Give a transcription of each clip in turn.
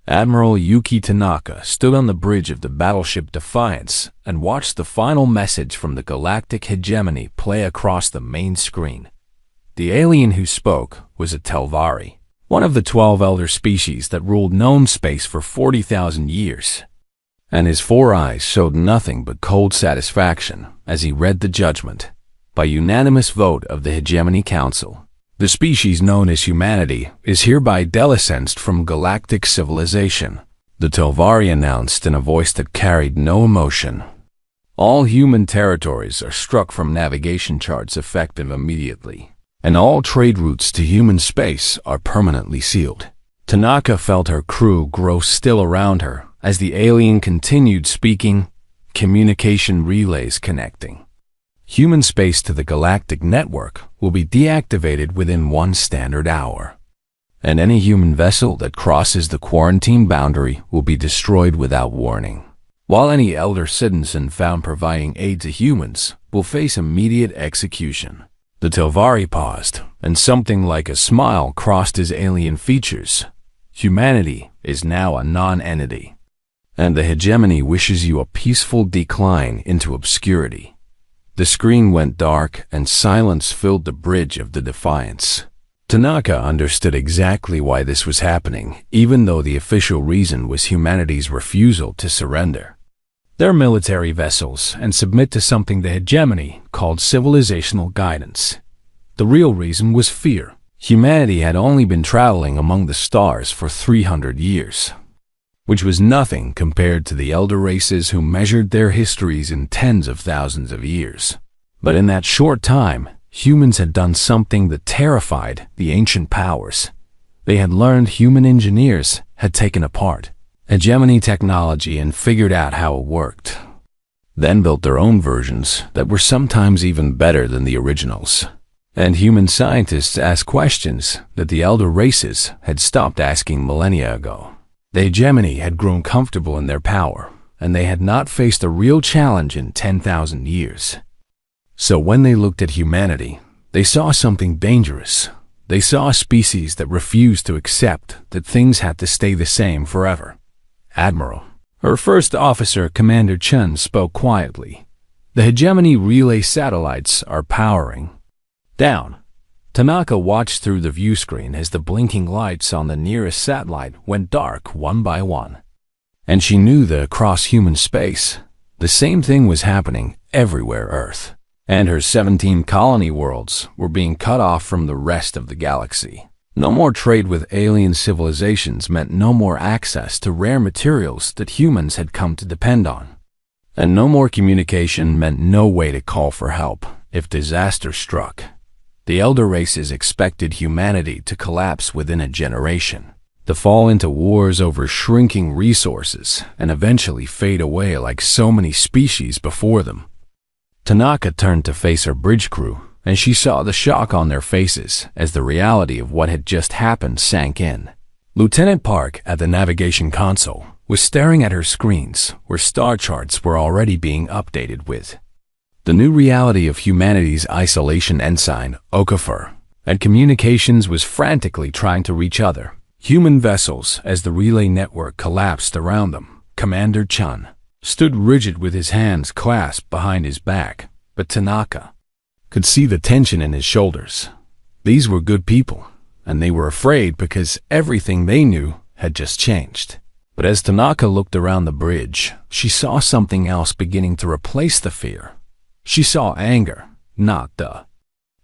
Admiral Yuki Tanaka stood on the bridge of the battleship Defiance and watched the final message from the galactic hegemony play across the main screen. The alien who spoke was a Telvari, one of the 12 elder species that ruled known space for 40,000 years. And his 4 eyes showed nothing but cold satisfaction as he read the judgment. By unanimous vote of the Hegemony Council, the species known as humanity is hereby delicensed from galactic civilization, the Telvari announced in a voice that carried no emotion. All human territories are struck from navigation charts effective immediately, and all trade routes to human space are permanently sealed. Tanaka felt her crew grow still around her as the alien continued speaking, communication relays connecting. Human space to the galactic network will be deactivated within 1 standard hour, and any human vessel that crosses the quarantine boundary will be destroyed without warning, while any elder citizen found providing aid to humans will face immediate execution. The Telvari paused, and something like a smile crossed his alien features. Humanity is now a non-entity, and the hegemony wishes you a peaceful decline into obscurity. The screen went dark and silence filled the bridge of the Defiance. Tanaka understood exactly why this was happening, even though the official reason was humanity's refusal to surrender their military vessels and submit to something the hegemony called civilizational guidance. The real reason was fear. Humanity had only been traveling among the stars for 300 years, which was nothing compared to the elder races who measured their histories in tens of thousands of years. But in that short time, humans had done something that terrified the ancient powers. They had learned human engineers had taken apart hegemony technology and figured out how it worked, then built their own versions that were sometimes even better than the originals. And human scientists asked questions that the elder races had stopped asking millennia ago. The hegemony had grown comfortable in their power, and they had not faced a real challenge in 10,000 years. So when they looked at humanity, they saw something dangerous. They saw a species that refused to accept that things had to stay the same forever. Admiral, her first officer, Commander Chen, spoke quietly. The hegemony relay satellites are powering down. Tanaka watched through the view screen as the blinking lights on the nearest satellite went dark one by one. And she knew that across human space, the same thing was happening everywhere Earth. And her 17 colony worlds were being cut off from the rest of the galaxy. No more trade with alien civilizations meant no more access to rare materials that humans had come to depend on. And no more communication meant no way to call for help if disaster struck. The elder races expected humanity to collapse within a generation, to fall into wars over shrinking resources and eventually fade away like so many species before them. Tanaka turned to face her bridge crew, and she saw the shock on their faces as the reality of what had just happened sank in. Lieutenant Park at the navigation console was staring at her screens where star charts were already being updated with the new reality of humanity's isolation ensign, Okafor, and communications was frantically trying to reach other human vessels as the relay network collapsed around them. Commander Chun stood rigid with his hands clasped behind his back, but Tanaka could see the tension in his shoulders. These were good people, and they were afraid because everything they knew had just changed. But as Tanaka looked around the bridge, she saw something else beginning to replace the fear. She saw anger, not the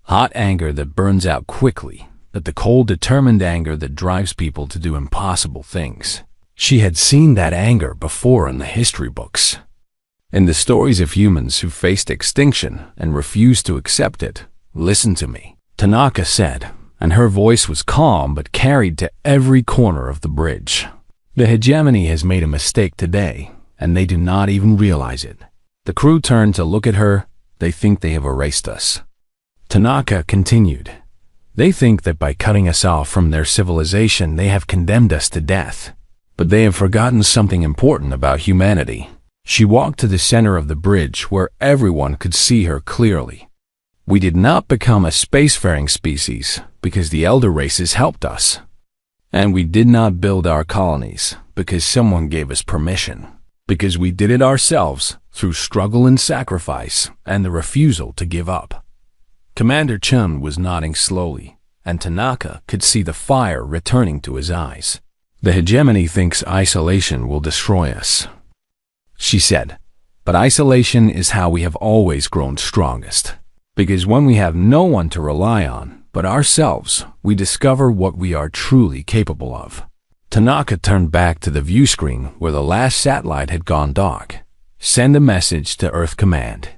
hot anger that burns out quickly, but the cold, determined anger that drives people to do impossible things. She had seen that anger before in the history books, in the stories of humans who faced extinction and refused to accept it. "Listen to me," Tanaka said, and her voice was calm but carried to every corner of the bridge. "The hegemony has made a mistake today, and they do not even realize it." The crew turned to look at her. "They think they have erased us." Tanaka continued. "They think that by cutting us off from their civilization, they have condemned us to death. But they have forgotten something important about humanity." She walked to the center of the bridge where everyone could see her clearly. "We did not become a spacefaring species because the elder races helped us. And we did not build our colonies because someone gave us permission, because we did it ourselves through struggle and sacrifice and the refusal to give up. Commander Chun was nodding slowly, and Tanaka could see the fire returning to his eyes. The hegemony thinks isolation will destroy us, she said. But isolation is how we have always grown strongest. Because when we have no one to rely on but ourselves, we discover what we are truly capable of. Tanaka turned back to the view screen where the last satellite had gone dark. Send a message to Earth Command,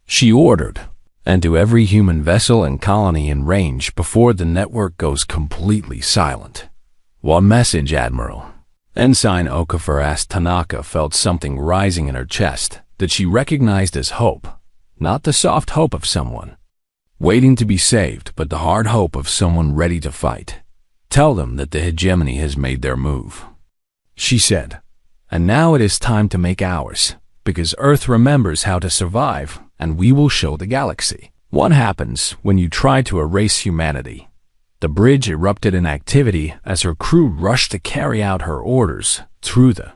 she ordered, and to every human vessel and colony in range before the network goes completely silent. What message, Admiral? Ensign Okafor asked. Tanaka felt something rising in her chest that she recognized as hope, not the soft hope of someone waiting to be saved, but the hard hope of someone ready to fight. Tell them that the hegemony has made their move, she said, and now it is time to make ours, because Earth remembers how to survive, and we will show the galaxy what happens when you try to erase humanity. The bridge erupted in activity as her crew rushed to carry out her orders through the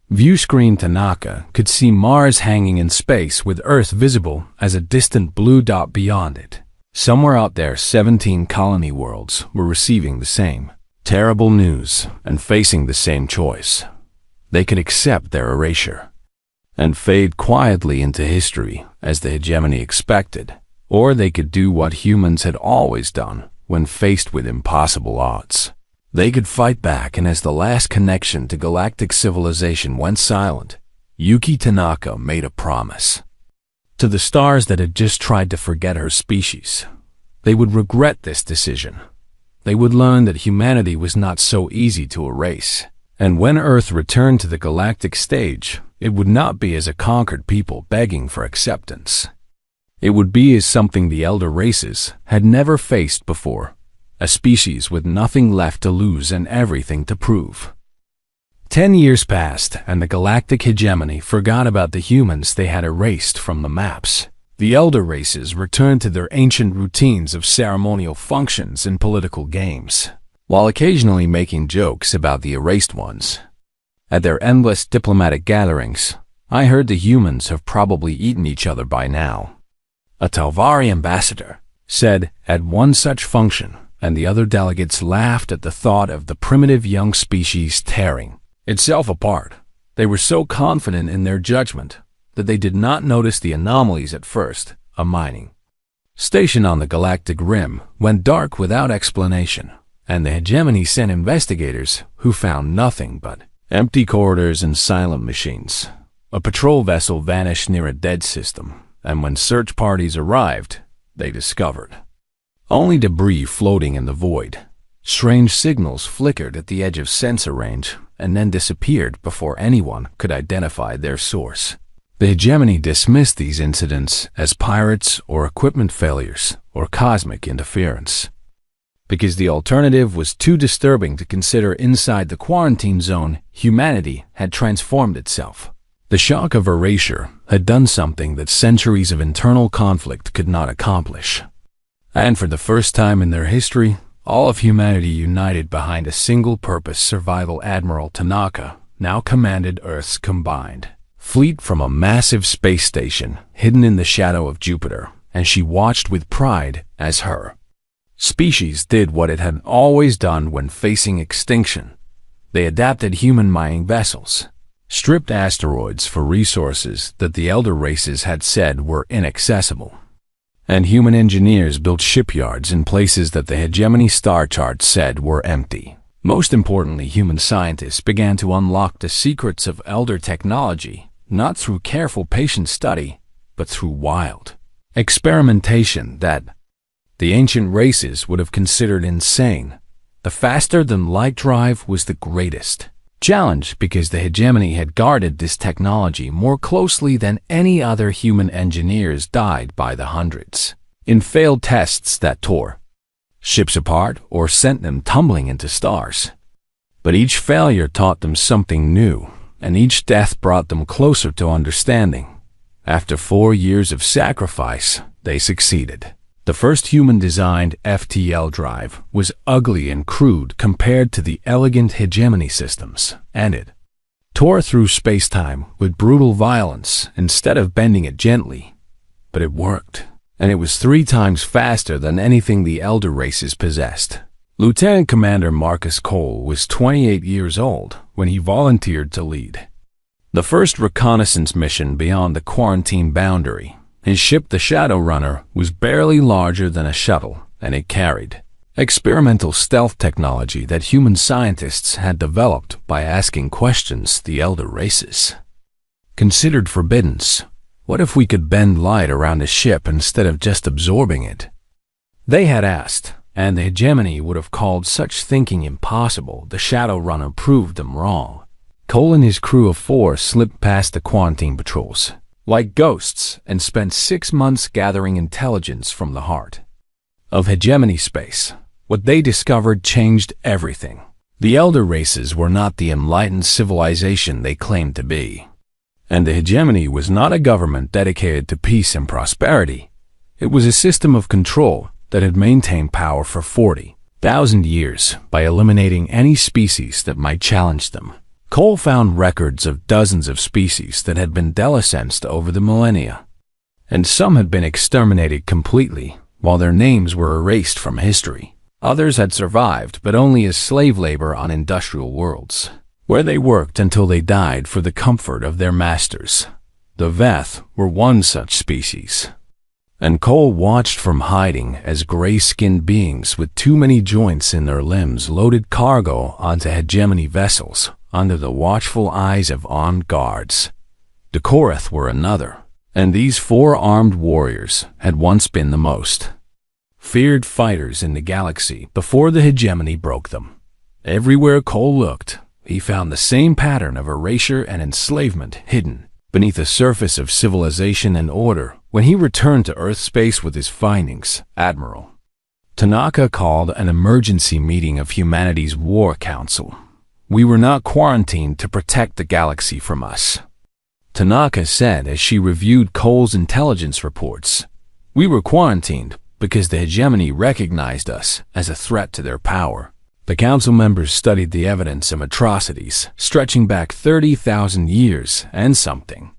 view screen. Tanaka could see Mars hanging in space with Earth visible as a distant blue dot beyond it. Somewhere out there, 17 colony worlds were receiving the same terrible news and facing the same choice. They could accept their erasure and fade quietly into history as the hegemony expected, or they could do what humans had always done when faced with impossible odds. They could fight back, and as the last connection to galactic civilization went silent, Yuki Tanaka made a promise to the stars that had just tried to forget her species. They would regret this decision. They would learn that humanity was not so easy to erase, and when Earth returned to the galactic stage, it would not be as a conquered people begging for acceptance. It would be as something the elder races had never faced before, a species with nothing left to lose and everything to prove. 10 years passed, and the galactic hegemony forgot about the humans they had erased from the maps. The elder races returned to their ancient routines of ceremonial functions and political games, while occasionally making jokes about the erased ones. At their endless diplomatic gatherings, I heard the humans have probably eaten each other by now, a Talvari ambassador said at one such function, and the other delegates laughed at the thought of the primitive young species tearing itself apart. They were so confident in their judgment that they did not notice the anomalies at first. A mining station on the galactic rim went dark without explanation, and the hegemony sent investigators who found nothing but empty corridors and silent machines. A patrol vessel vanished near a dead system, and when search parties arrived, they discovered only debris floating in the void. Strange signals flickered at the edge of sensor range and then disappeared before anyone could identify their source. The hegemony dismissed these incidents as pirates or equipment failures or cosmic interference, because the alternative was too disturbing to consider. Inside the quarantine zone, humanity had transformed itself. The shock of erasure had done something that centuries of internal conflict could not accomplish. And for the first time in their history, all of humanity united behind a single purpose. Survival. Admiral Tanaka now commanded Earth's combined fleet from a massive space station hidden in the shadow of Jupiter, and she watched with pride as her species did what it had always done when facing extinction. They adapted human mining vessels, stripped asteroids for resources that the elder races had said were inaccessible, and human engineers built shipyards in places that the hegemony star charts said were empty. Most importantly, human scientists began to unlock the secrets of elder technology, not through careful patient study, but through wild experimentation that the ancient races would have considered insane. The faster-than-light drive was the greatest challenge because the hegemony had guarded this technology more closely than any other. Human engineers died by the hundreds in failed tests that tore ships apart or sent them tumbling into stars. But each failure taught them something new, and each death brought them closer to understanding. After 4 years of sacrifice, they succeeded. The first human-designed FTL drive was ugly and crude compared to the elegant hegemony systems, and it tore through space-time with brutal violence instead of bending it gently. But it worked, and it was 3 times faster than anything the elder races possessed. Lieutenant Commander Marcus Cole was 28 years old when he volunteered to lead the first reconnaissance mission beyond the quarantine boundary. His ship, the Shadowrunner, was barely larger than a shuttle, and it carried experimental stealth technology that human scientists had developed by asking questions the elder races considered forbidden. What if we could bend light around a ship instead of just absorbing it? They had asked, and the hegemony would have called such thinking impossible. The Shadowrunner proved them wrong. Cole and his crew of 4 slipped past the quarantine patrols like ghosts and spent 6 months gathering intelligence from the heart of hegemony space. What they discovered changed everything. The elder races were not the enlightened civilization they claimed to be, and the hegemony was not a government dedicated to peace and prosperity. It was a system of control that had maintained power for 40,000 years by eliminating any species that might challenge them. Cole found records of dozens of species that had been delicensed over the millennia, and some had been exterminated completely, while their names were erased from history. Others had survived, but only as slave labor on industrial worlds, where they worked until they died for the comfort of their masters. The Veth were one such species, and Cole watched from hiding as gray-skinned beings with too many joints in their limbs loaded cargo onto hegemony vessels under the watchful eyes of armed guards. The Koreth were another, and these 4 armed warriors had once been the most feared fighters in the galaxy before the hegemony broke them. Everywhere Cole looked, he found the same pattern of erasure and enslavement hidden beneath the surface of civilization and order. When he returned to Earth space with his findings, Admiral Tanaka called an emergency meeting of humanity's War Council. We were not quarantined to protect the galaxy from us, Tanaka said as she reviewed Cole's intelligence reports. We were quarantined because the hegemony recognized us as a threat to their power. The council members studied the evidence of atrocities stretching back 30,000 years and something.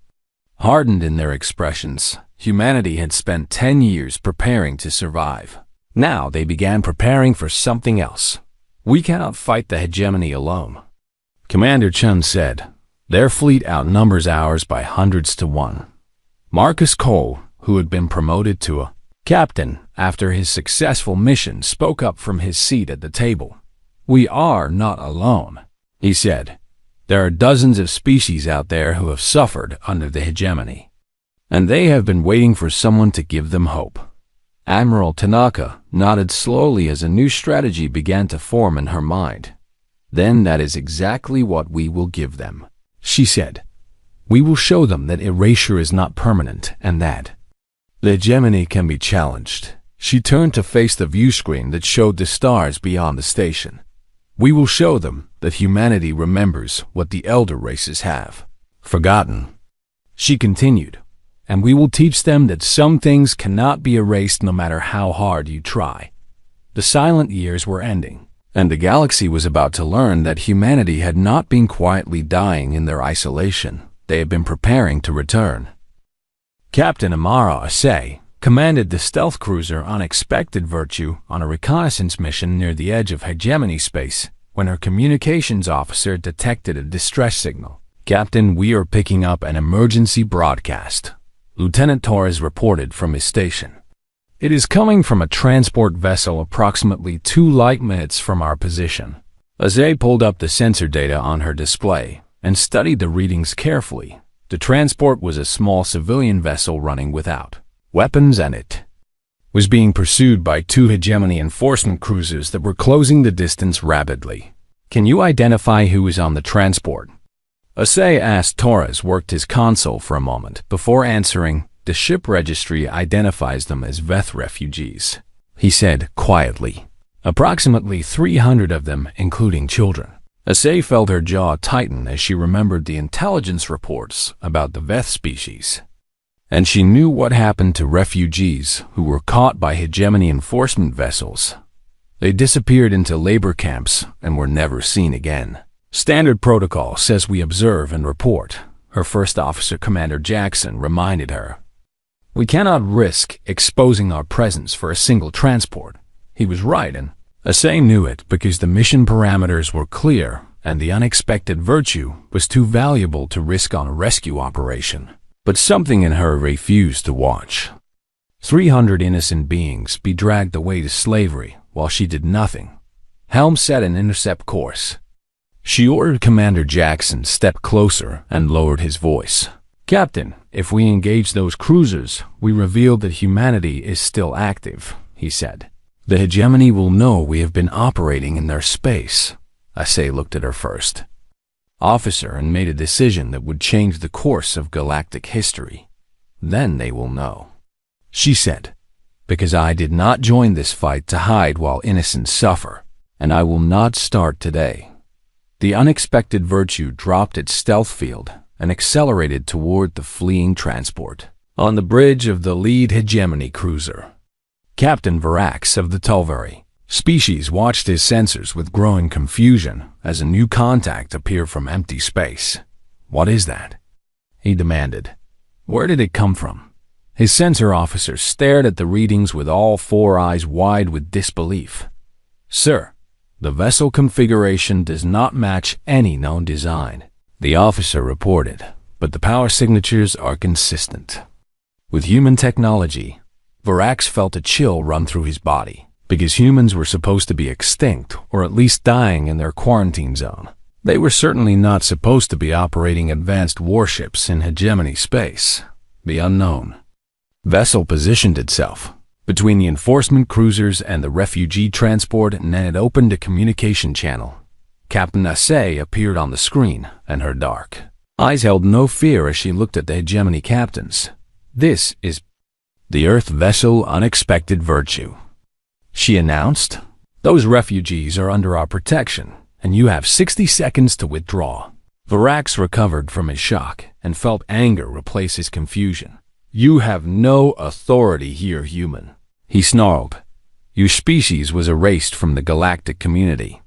Hardened in their expressions, humanity had spent 10 years preparing to survive. Now they began preparing for something else. We cannot fight the hegemony alone, Commander Chun said. Their fleet outnumbers ours by hundreds to 1. Marcus Cole, who had been promoted to a captain after his successful mission, spoke up from his seat at the table. We are not alone, he said. There are dozens of species out there who have suffered under the hegemony, and they have been waiting for someone to give them hope. Admiral Tanaka nodded slowly as a new strategy began to form in her mind. Then that is exactly what we will give them, she said. We will show them that erasure is not permanent and that the hegemony can be challenged. She turned to face the view screen that showed the stars beyond the station. We will show them that humanity remembers what the elder races have forgotten, she continued, and we will teach them that some things cannot be erased no matter how hard you try. The silent years were ending, and the galaxy was about to learn that humanity had not been quietly dying in their isolation. They had been preparing to return. Captain Amara Asay commanded the stealth cruiser Unexpected Virtue on a reconnaissance mission near the edge of hegemony space when her communications officer detected a distress signal. Captain, we are picking up an emergency broadcast, Lieutenant Torres reported from his station. It is coming from a transport vessel approximately 2 light minutes from our position. Asay pulled up the sensor data on her display and studied the readings carefully. The transport was a small civilian vessel running without weapons, and it was being pursued by 2 hegemony enforcement cruisers that were closing the distance rapidly. Can you identify who is on the transport? Asay asked. Torres worked his console for a moment before answering. The ship registry identifies them as Veth refugees, he said quietly. Approximately 300 of them, including children. Asay felt her jaw tighten as she remembered the intelligence reports about the Veth species. And she knew what happened to refugees who were caught by hegemony enforcement vessels. They disappeared into labor camps and were never seen again. Standard protocol says we observe and report, her first officer, Commander Jackson, reminded her. We cannot risk exposing our presence for a single transport. He was right, and Asay knew it because the mission parameters were clear and the unexpected virtue was too valuable to risk on a rescue operation. But something in her refused to watch. 300 innocent beings be dragged away to slavery while she did nothing. Helm set an intercept course. She ordered Commander Jackson step closer and lowered his voice. Captain, if we engage those cruisers, we reveal that humanity is still active, he said. The hegemony will know we have been operating in their space. Asay looked at her first. Officer and made a decision that would change the course of galactic history. Then they will know. She said, because I did not join this fight to hide while innocents suffer, and I will not start today. The unexpected virtue dropped its stealth field and accelerated toward the fleeing transport. On the bridge of the lead hegemony cruiser, Captain Varax of the Tulvari species watched his sensors with growing confusion as a new contact appeared from empty space. What is that? He demanded. Where did it come from? His sensor officer stared at the readings with all four eyes wide with disbelief. Sir, the vessel configuration does not match any known design, the officer reported, but the power signatures are consistent. With human technology, Varax felt a chill run through his body, because humans were supposed to be extinct or at least dying in their quarantine zone. They were certainly not supposed to be operating advanced warships in hegemony space. The unknown vessel positioned itself between the enforcement cruisers and the refugee transport, and then it opened a communication channel. Captain Asay appeared on the screen, and her dark eyes held no fear as she looked at the hegemony captains. This is the Earth vessel Unexpected Virtue, she announced. Those refugees are under our protection, and you have 60 seconds to withdraw. Varax recovered from his shock and felt anger replace his confusion. You have no authority here, human, he snarled. Your species was erased from the galactic community,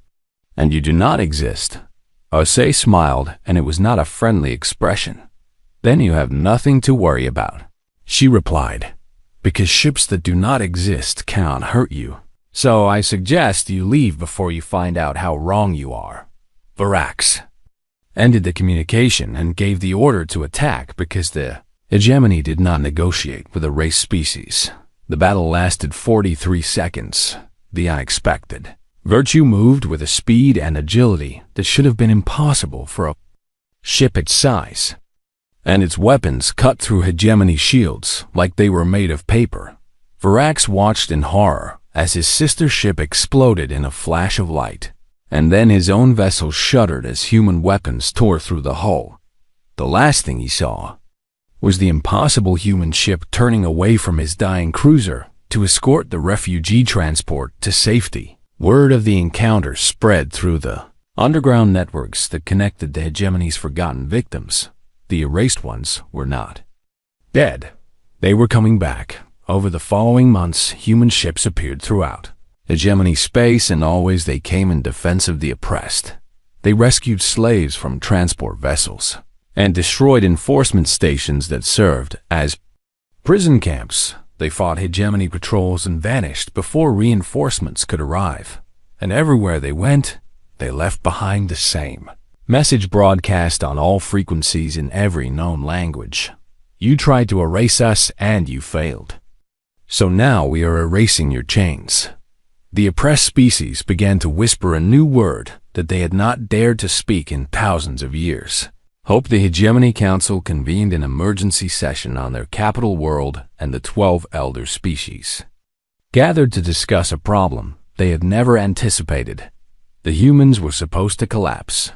and you do not exist. Asay smiled, and it was not a friendly expression. Then you have nothing to worry about, she replied, because ships that do not exist cannot hurt you. So I suggest you leave before you find out how wrong you are. Varax ended the communication and gave the order to attack because the hegemony did not negotiate with a race species. The battle lasted 43 seconds. The unexpected virtue moved with a speed and agility that should have been impossible for a ship its size, and its weapons cut through hegemony shields like they were made of paper. Varax watched in horror as his sister ship exploded in a flash of light, and then his own vessel shuddered as human weapons tore through the hull. The last thing he saw was the impossible human ship turning away from his dying cruiser to escort the refugee transport to safety. Word of the encounter spread through the underground networks that connected the hegemony's forgotten victims. The erased ones were not dead. They were coming back. Over the following months, human ships appeared throughout hegemony space, and always they came in defense of the oppressed. They rescued slaves from transport vessels and destroyed enforcement stations that served as prison camps. They fought hegemony patrols and vanished before reinforcements could arrive. And everywhere they went, they left behind the same message broadcast on all frequencies in every known language. You tried to erase us and you failed. So now we are erasing your chains. The oppressed species began to whisper a new word that they had not dared to speak in thousands of years. Hope. The Hegemony Council convened an emergency session on their capital world, and the 12 elder species gathered to discuss a problem they had never anticipated. The humans were supposed to collapse,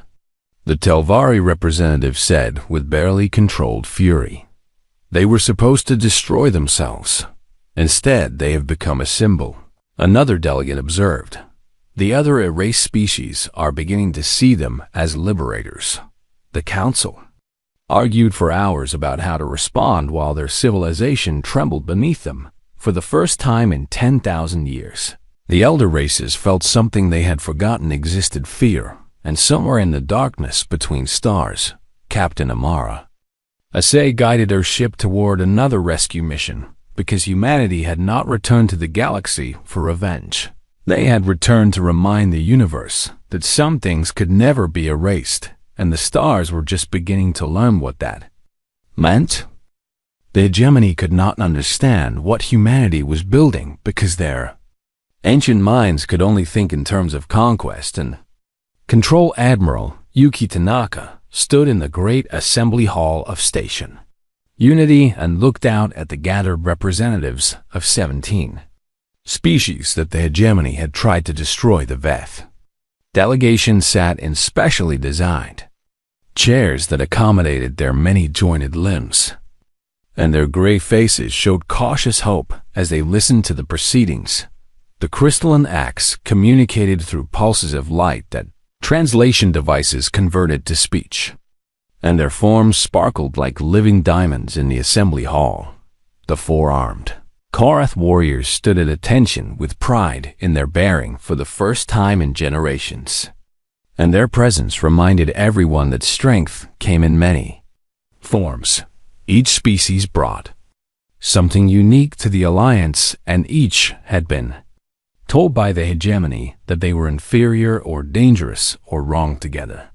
the Telvari representative said with barely controlled fury. They were supposed to destroy themselves. Instead, they have become a symbol. Another delegate observed. The other erased species are beginning to see them as liberators. The council argued for hours about how to respond while their civilization trembled beneath them. For the first time in 10,000 years, the elder races felt something they had forgotten existed: fear. And somewhere in the darkness between stars, Captain Amara Asay guided her ship toward another rescue mission, because humanity had not returned to the galaxy for revenge. They had returned to remind the universe that some things could never be erased, and the stars were just beginning to learn what that meant. The hegemony could not understand what humanity was building because their ancient minds could only think in terms of conquest and control. Admiral Yuki Tanaka stood in the great assembly hall of Station Unity and looked out at the gathered representatives of 17 species that the hegemony had tried to destroy. The VETH delegation sat in specially designed chairs that accommodated their many-jointed limbs, and their gray faces showed cautious hope as they listened to the proceedings. The crystalline axe communicated through pulses of light that translation devices converted to speech, and their forms sparkled like living diamonds in the assembly hall. The four-armed Korath warriors stood at attention with pride in their bearing for the first time in generations, and their presence reminded everyone that strength came in many forms. Each species brought something unique to the alliance, and each had been told by the hegemony that they were inferior or dangerous or wrong together.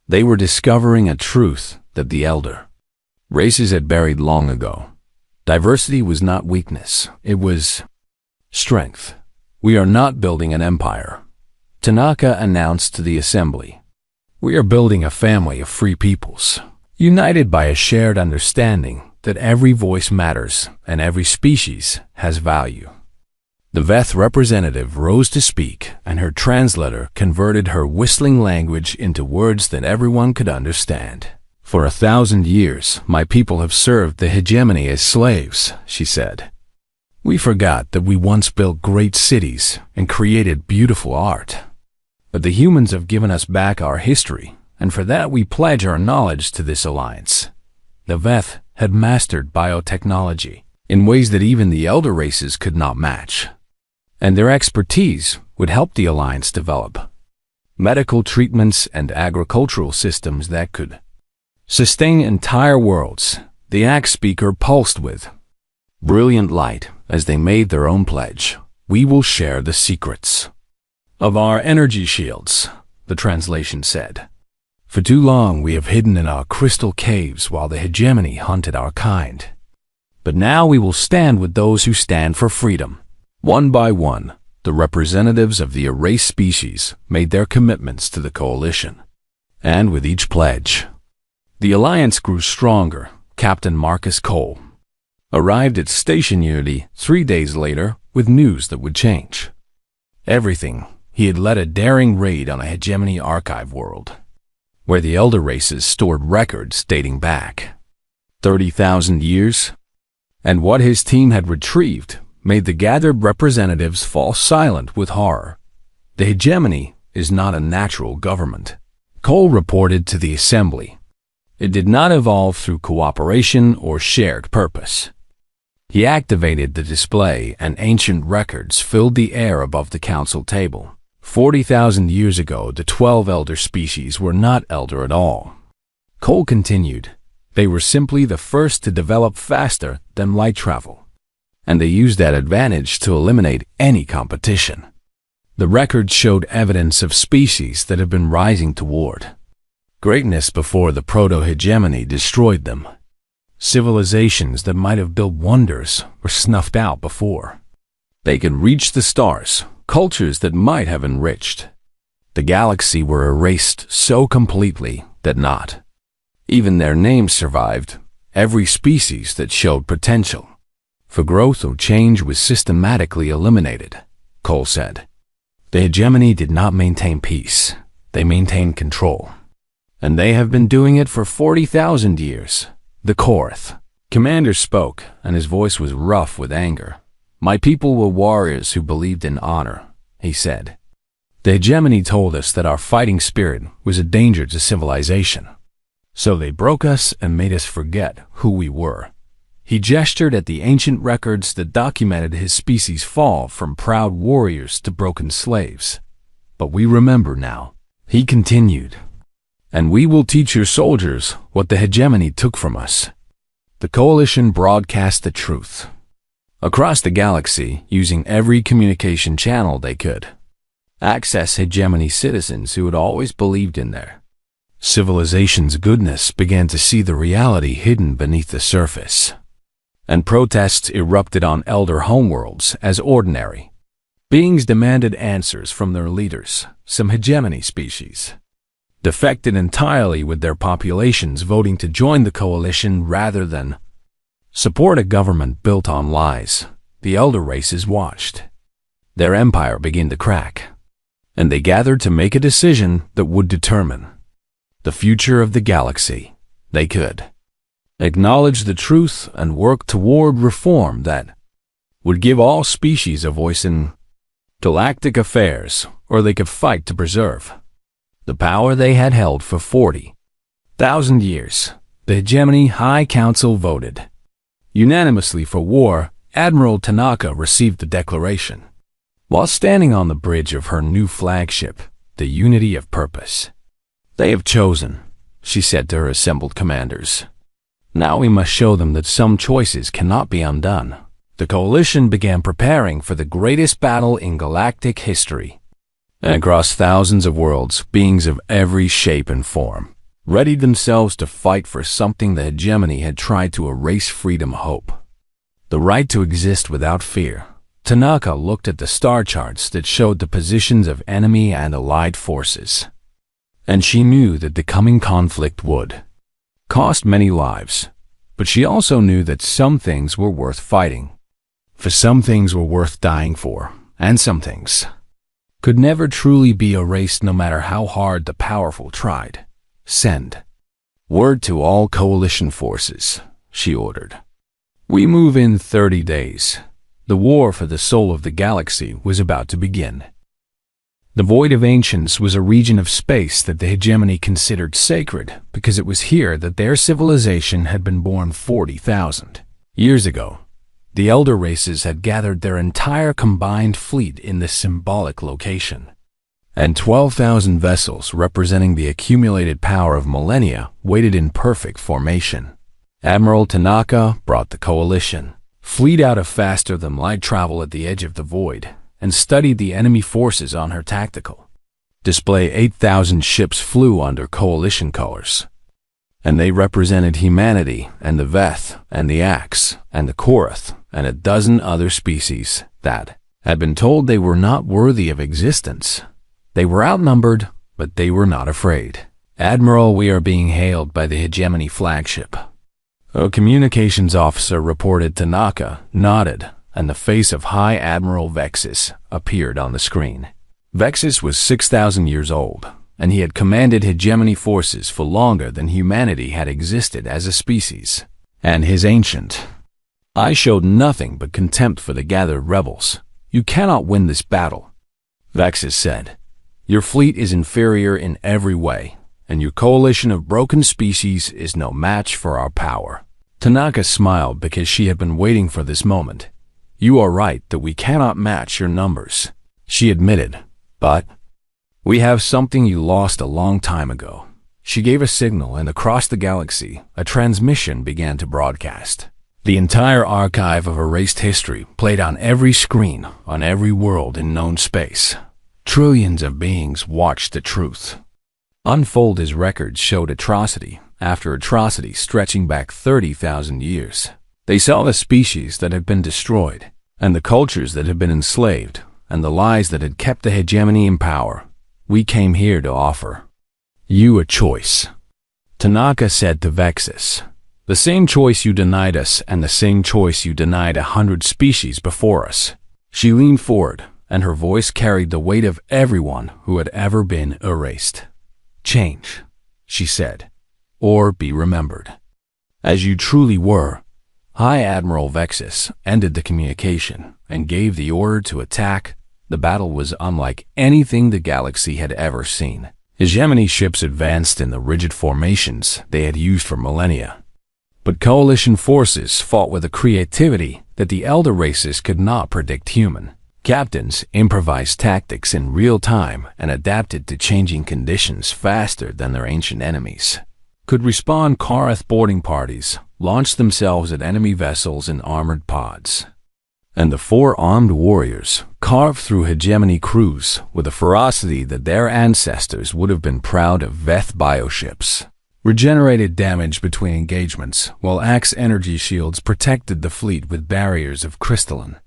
They were discovering a truth that the elder races had buried long ago. Diversity was not weakness, it was strength. We are not building an empire, Tanaka announced to the assembly. We are building a family of free peoples, united by a shared understanding that every voice matters and every species has value. The VETH representative rose to speak, and her translator converted her whistling language into words that everyone could understand. For 1,000 years, my people have served the hegemony as slaves, she said. We forgot that we once built great cities and created beautiful art. But the humans have given us back our history, and for that we pledge our knowledge to this alliance. The VETH had mastered biotechnology in ways that even the elder races could not match, and their expertise would help the alliance develop medical treatments and agricultural systems that could sustain entire worlds. The axe speaker pulsed with brilliant light as they made their own pledge. We will share the secrets of our energy shields, the translation said. For too long we have hidden in our crystal caves while the hegemony hunted our kind. But now we will stand with those who stand for freedom. One by one, the representatives of the erased species made their commitments to the coalition. And with each pledge, the alliance grew stronger. Captain Marcus Cole arrived at Station Unity 3 days later with news that would change everything. He had led a daring raid on a hegemony archive world, where the elder races stored records dating back 30,000 years, and what his team had retrieved made the gathered representatives fall silent with horror. The hegemony is not a natural government, Cole reported to the assembly. It did not evolve through cooperation or shared purpose. He activated the display, and ancient records filled the air above the council table. 40,000 years ago, the 12 elder species were not elder at all. Cole continued. They were simply the first to develop faster than light travel, and they used that advantage to eliminate any competition. The records showed evidence of species that had been rising toward greatness before the proto-hegemony destroyed them. Civilizations that might have built wonders were snuffed out before they could reach the stars. Cultures that might have enriched the galaxy were erased so completely that not even their names survived. Every species that showed potential for growth or change was systematically eliminated, Cole said. The hegemony did not maintain peace. They maintained control. And they have been doing it for 40,000 years. The Korath commander spoke, and his voice was rough with anger. My people were warriors who believed in honor, he said. The hegemony told us that our fighting spirit was a danger to civilization. So they broke us and made us forget who we were. He gestured at the ancient records that documented his species' fall from proud warriors to broken slaves. But we remember now. He continued, and we will teach your soldiers what the hegemony took from us. The coalition broadcast the truth across the galaxy using every communication channel they could. Access hegemony citizens who had always believed in their civilization's goodness began to see the reality hidden beneath the surface. And protests erupted on elder homeworlds as ordinary beings demanded answers from their leaders. Some hegemony species defected entirely, with their populations voting to join the coalition rather than support a government built on lies. The elder races watched their empire begin to crack, and they gathered to make a decision that would determine the future of the galaxy. They could acknowledge the truth and work toward reform that would give all species a voice in galactic affairs, or they could fight to preserve the power they had held for 40,000 years. The Hegemony High Council voted unanimously for war. Admiral Tanaka received the declaration while standing on the bridge of her new flagship, the Unity of Purpose. They have chosen, she said to her assembled commanders. Now we must show them that some choices cannot be undone. The coalition began preparing for the greatest battle in galactic history. And across thousands of worlds, beings of every shape and form readied themselves to fight for something the hegemony had tried to erase: freedom, hope, the right to exist without fear. Tanaka looked at the star charts that showed the positions of enemy and allied forces, and she knew that the coming conflict would cost many lives. But she also knew that some things were worth fighting for, some things were worth dying for, and some things could never truly be erased no matter how hard the powerful tried. Send word to all coalition forces, she ordered. We move in 30 days. The war for the soul of the galaxy was about to begin. The Void of Ancients was a region of space that the hegemony considered sacred because it was here that their civilization had been born 40,000 years ago. The elder races had gathered their entire combined fleet in this symbolic location, and 12,000 vessels representing the accumulated power of millennia waited in perfect formation. Admiral Tanaka brought the coalition fleet out of faster-than-light travel at the edge of the void and studied the enemy forces on her tactical display. 8,000 ships flew under coalition colors, and they represented humanity and the Veth and the Axe and the Korath and a dozen other species that had been told they were not worthy of existence. They were outnumbered, but they were not afraid. Admiral, we are being hailed by the hegemony flagship. A communications officer reported. Tanaka nodded, and the face of High Admiral Vexus appeared on the screen. Vexus was 6,000 years old, and he had commanded hegemony forces for longer than humanity had existed as a species. And his ancient eye showed nothing but contempt for the gathered rebels. You cannot win this battle, Vexus said. Your fleet is inferior in every way, and your coalition of broken species is no match for our power. Tanaka smiled because she had been waiting for this moment. You are right that we cannot match your numbers, she admitted, but we have something you lost a long time ago. She gave a signal, and across the galaxy, a transmission began to broadcast. The entire archive of erased history played on every screen, on every world in known space. Trillions of beings watched the truth unfold as records showed atrocity after atrocity stretching back 30,000 years. They saw the species that had been destroyed, and the cultures that had been enslaved, and the lies that had kept the hegemony in power. We came here to offer you a choice, Tanaka said to Vexus. The same choice you denied us, and the same choice you denied 100 species before us. She leaned forward, and her voice carried the weight of everyone who had ever been erased. Change, she said, or be remembered as you truly were. High Admiral Vexus ended the communication and gave the order to attack. The battle was unlike anything the galaxy had ever seen. Hegemony ships advanced in the rigid formations they had used for millennia. But coalition forces fought with a creativity that the elder races could not predict. Human captains improvised tactics in real time and adapted to changing conditions faster than their ancient enemies could respond. Korath boarding parties launched themselves at enemy vessels in armored pods, and the 4 armed warriors carved through hegemony crews with a ferocity that their ancestors would have been proud of. Veth bioships regenerated damage between engagements, while Axe energy shields protected the fleet with barriers of crystalline.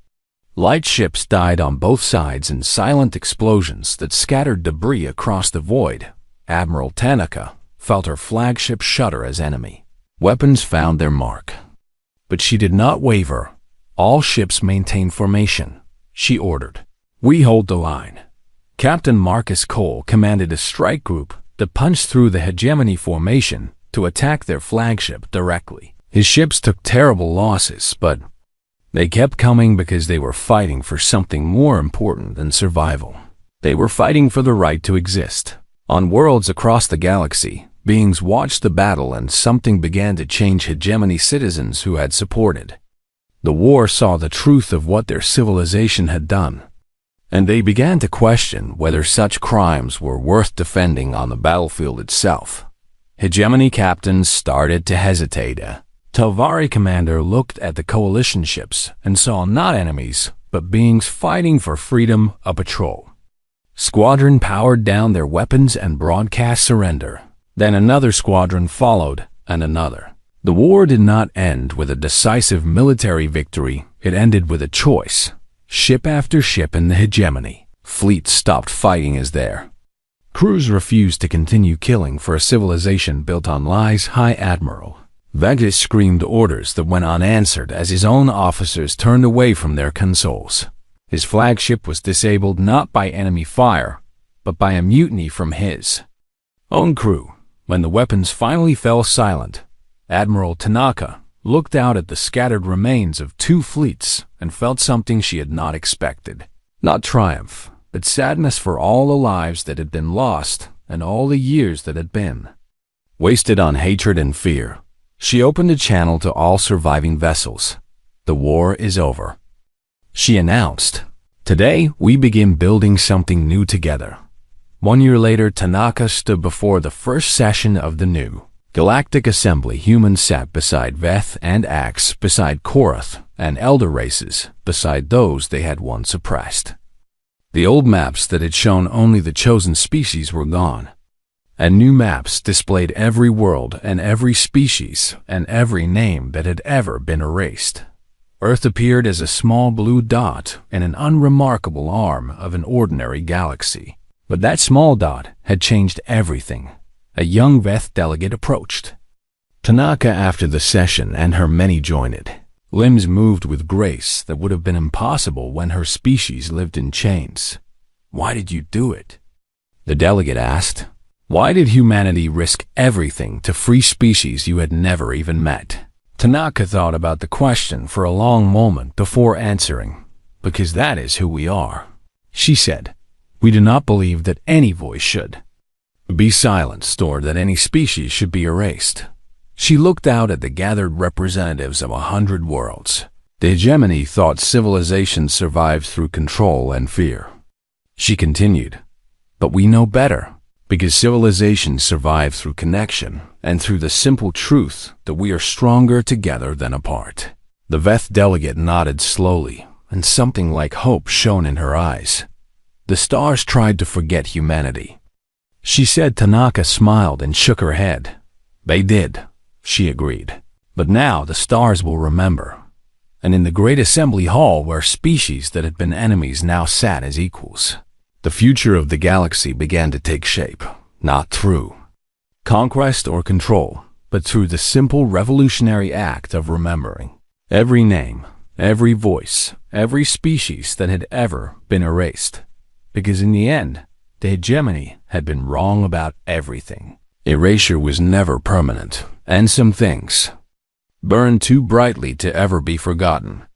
Light ships died on both sides in silent explosions that scattered debris across the void. Admiral Tanaka felt her flagship shudder as enemy weapons found their mark. But she did not waver. All ships maintain formation, she ordered. We hold the line. Captain Marcus Cole commanded a strike group that punched through the hegemony formation to attack their flagship directly. His ships took terrible losses, but they kept coming because they were fighting for something more important than survival. They were fighting for the right to exist. On worlds across the galaxy, beings watched the battle, and something began to change. Hegemony citizens who had supported the war saw the truth of what their civilization had done, and they began to question whether such crimes were worth defending on the battlefield itself. Hegemony captains started to hesitate. A Telvari commander looked at the coalition ships and saw not enemies, but beings fighting for freedom. A patrol squadron powered down their weapons and broadcast surrender. Then another squadron followed, and another. The war did not end with a decisive military victory. It ended with a choice. Ship after ship in the hegemony fleet stopped fighting as their crews refused to continue killing for a civilization built on lies. High Admiral Vegas screamed orders that went unanswered as his own officers turned away from their consoles. His flagship was disabled not by enemy fire, but by a mutiny from his own crew. When the weapons finally fell silent, Admiral Tanaka looked out at the scattered remains of 2 fleets and felt something she had not expected. Not triumph, but sadness for all the lives that had been lost and all the years that had been wasted on hatred and fear. She opened a channel to all surviving vessels. The war is over, she announced. Today, we begin building something new together. 1 year later, Tanaka stood before the first session of the new Galactic Assembly. Humans sat beside Veth and Axe, beside Korath and elder races, beside those they had once suppressed. The old maps that had shown only the chosen species were gone, and new maps displayed every world and every species and every name that had ever been erased. Earth appeared as a small blue dot in an unremarkable arm of an ordinary galaxy. But that small dot had changed everything. A young Veth delegate approached Tanaka after the session, and her many joined. Limbs moved with grace that would have been impossible when her species lived in chains. Why did you do it? The delegate asked. Why did humanity risk everything to free species you had never even met? Tanaka thought about the question for a long moment before answering. Because that is who we are, she said. We do not believe that any voice should be silenced or that any species should be erased. She looked out at the gathered representatives of 100 worlds. The hegemony thought civilizations survived through control and fear. She continued, but we know better, because civilizations survive through connection and through the simple truth that we are stronger together than apart. The Veth delegate nodded slowly, and something like hope shone in her eyes. The stars tried to forget humanity, she said. Tanaka smiled and shook her head. They did, she agreed. But now the stars will remember. And in the great assembly hall where species that had been enemies now sat as equals, the future of the galaxy began to take shape, not through conquest or control, but through the simple revolutionary act of remembering every name, every voice, every species that had ever been erased. Because in the end, the hegemony had been wrong about everything. Erasure was never permanent, and some things burned too brightly to ever be forgotten.